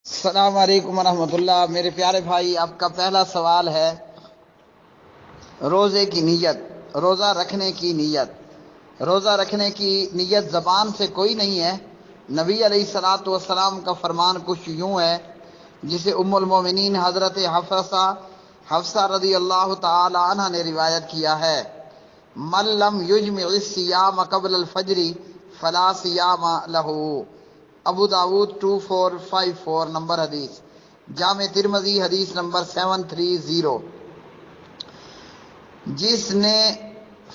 السلام علیکم ورحمۃ اللہ۔ میرے پیارے بھائی، آپ کا پہلا سوال ہے روزے کی نیت، روزہ رکھنے کی نیت۔ روزہ رکھنے کی نیت زبان سے کوئی نہیں ہے۔ نبی علیہ الصلوۃ والسلام کا فرمان کچھ یوں ہے، جسے ام المومنین حضرت حفصہ رضی اللہ تعالی عنہ نے روایت کیا ہے: من لم یجمع الصیام قبل الفجر فلا صیام لہ۔ ابو داود 2454 نمبر حدیث، جامع ترمذی حدیث نمبر 730۔ جس نے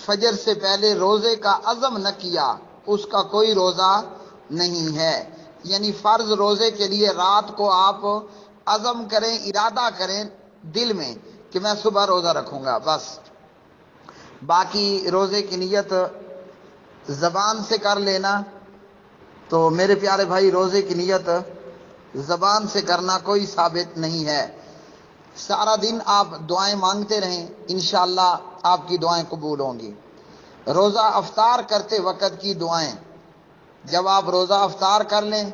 فجر سے پہلے روزے کا عزم نہ کیا اس کا کوئی روزہ نہیں ہے۔ یعنی فرض روزے کے لیے رات کو آپ عزم کریں، ارادہ کریں دل میں کہ میں صبح روزہ رکھوں گا، بس۔ باقی روزے کی نیت زبان سے کر لینا، تو میرے پیارے بھائی روزے کی نیت زبان سے کرنا کوئی ثابت نہیں ہے۔ سارا دن آپ دعائیں مانگتے رہیں، انشاءاللہ آپ کی دعائیں قبول ہوں گی۔ روزہ افطار کرتے وقت کی دعائیں، جب آپ روزہ افطار کر لیں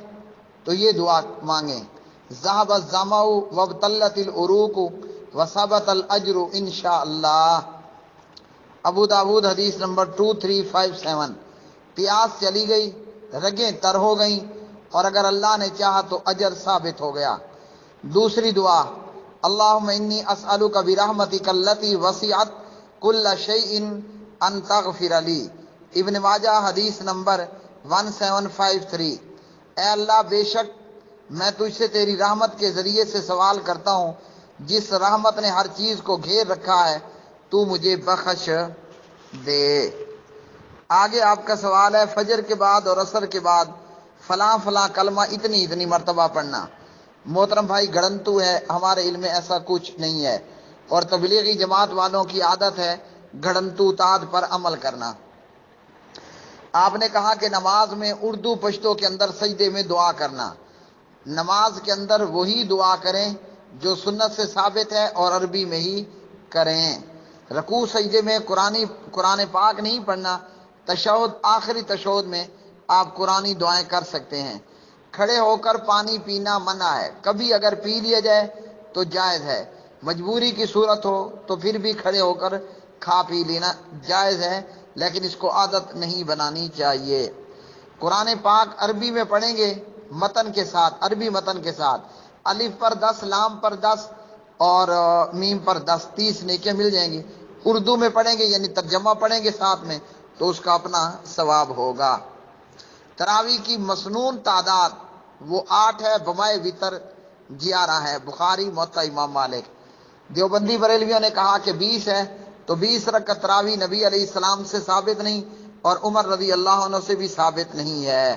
تو یہ دعا مانگیں: ذهب الظمأ وابتلت العروق وثبت الاجر انشاءاللہ۔ ابو داود حدیث نمبر 2357۔ پیاس چلی گئی، رگیں تر ہو گئیں، اور اگر اللہ نے چاہا تو اجر ثابت ہو گیا۔ دوسری دعا: اللہم انی اسألک برحمتک التی وسعت کل شیء ان تغفر لی۔ ابن ماجہ حدیث نمبر 1753۔ اے اللہ، بے شک میں تجھ سے تیری رحمت کے ذریعے سے سوال کرتا ہوں، جس رحمت نے ہر چیز کو گھیر رکھا ہے، تو مجھے بخش دے۔ آگے آپ کا سوال ہے فجر کے بعد اور عصر کے بعد فلاں فلاں کلمہ اتنی مرتبہ پڑھنا۔ محترم بھائی، گھڑنتو ہے، ہمارے علم میں ایسا کچھ نہیں ہے، اور تبلیغی جماعت والوں کی عادت ہے گھڑنتو تعداد پر عمل کرنا۔ آپ نے کہا کہ نماز میں اردو پشتو کے اندر سجدے میں دعا کرنا۔ نماز کے اندر وہی دعا کریں جو سنت سے ثابت ہے، اور عربی میں ہی کریں۔ رکوع سجدے میں قرآن پاک نہیں پڑھنا۔ تشہد، آخری تشہد میں آپ قرآنی دعائیں کر سکتے ہیں۔ کھڑے ہو کر پانی پینا منع ہے، کبھی اگر پی لیا جائے تو جائز ہے۔ مجبوری کی صورت ہو تو پھر بھی کھڑے ہو کر کھا پی لینا جائز ہے، لیکن اس کو عادت نہیں بنانی چاہیے۔ قرآن پاک عربی میں پڑھیں گے متن کے ساتھ، عربی متن کے ساتھ، الف پر 10، لام پر 10 اور میم پر 10، 30 نیکیاں مل جائیں گی۔ اردو میں پڑھیں گے یعنی ترجمہ پڑھیں گے ساتھ میں، تو اس کا اپنا ثواب ہوگا۔ تراویح کی مسنون تعداد وہ 8 ہے، بمائے وتر 11 ہے، بخاری موطا امام مالک۔ دیوبندی بریلویوں نے کہا کہ 20 ہے، تو 20 رکعت تراویح نبی علیہ السلام سے ثابت نہیں، اور عمر رضی اللہ عنہ سے بھی ثابت نہیں ہے۔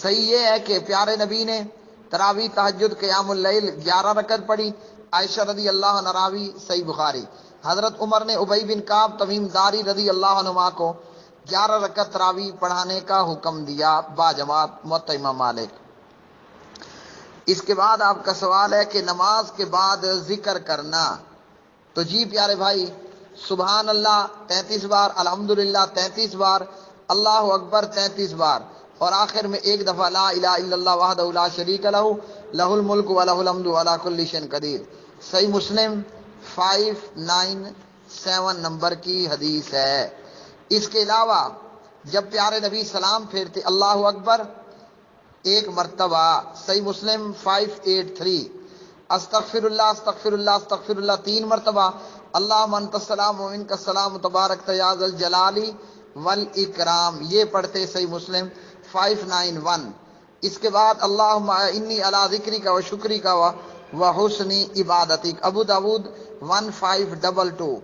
صحیح یہ ہے کہ پیارے نبی نے تراویح، تہجد، قیام اللیل 11 رکعت پڑھی۔ عائشہ رضی اللہ عنہ راوی، صحیح بخاری۔ حضرت عمر نے ابی بن کعب تمیم داری رضی اللہ عنہما کو 11 رکعت تراویح پڑھانے کا حکم دیا باجماعت موطا امام مالک۔ اس کے بعد آپ کا سوال ہے کہ نماز کے بعد ذکر کرنا۔ تو جی پیارے بھائی، سبحان اللہ 33 بار، الحمدللہ 33 بار، اللہ اکبر 33 بار، اور آخر میں ایک دفعہ لا الہ الا اللہ وحدہ لا شریک لہ لہ الملک ولہ الحمد وعلی کل شیء قدیر۔ صحیح مسلم 597 نمبر کی حدیث ہے۔ اس کے علاوہ جب پیارے نبی سلام پھیرتے اللہ اکبر ایک مرتبہ، صحیح مسلم 583، استغفر اللہ استغفر اللہ استغفر اللہ 3 مرتبہ، اللہم انت السلام و منک السلام تبارک یا ذا الجلال والاکرام، یہ پڑھتے صحیح مسلم 591۔ اس کے بعد اللہم انی علی ذکرک و شکرک و حسن عبادتک، ابو داود 1522۔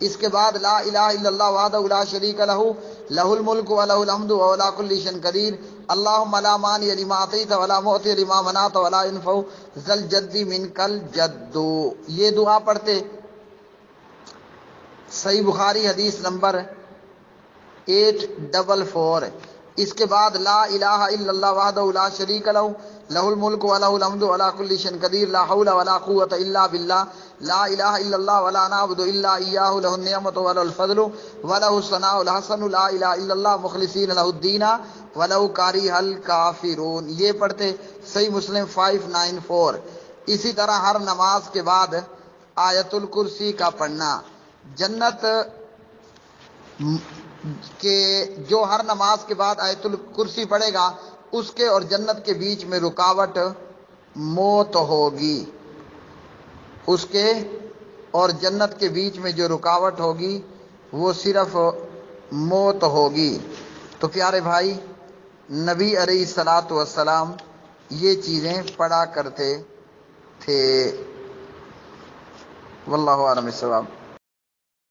اس کے بعد لا الہ الا اللہ وحدہ لا شریک لہ لہ الملک ولہ الحمد وهو على كل شيء قدیر، اللہم لا مانع لما اعطیت ولا معطی لما منعت ولا ينفع ذا الجد منک الجد، یہ دعا پڑھتے صحیح بخاری حدیث نمبر 844۔ اس کے بعد لا الہ الا اللہ وحدہ لا شریک لہ لہ الملک ولہ الحمد وعلی کل شیء قدیر، لا حول ولا قوۃ الا باللہ، لا الہ الا اللہ ولا نعبد الا ایاہ، لہ النعمۃ ولہ الفضل ولہ الثناء الحسن، لا الہ الا اللہ مخلصین لہ الدین ولو کاری حل کافرون، یہ پڑھتے صحیح مسلم 594۔ اسی طرح ہر نماز کے بعد آیت الکرسی کا پڑھنا، جنت کہ جو ہر نماز کے بعد آیت الکرسی پڑھے گا اس کے اور جنت کے بیچ میں رکاوٹ موت ہوگی، اس کے اور جنت کے بیچ میں جو رکاوٹ ہوگی وہ صرف موت ہوگی۔ تو پیارے بھائی، نبی علیہ الصلاۃ والسلام یہ چیزیں پڑھا کرتے تھے۔ واللہ اعلم الصواب۔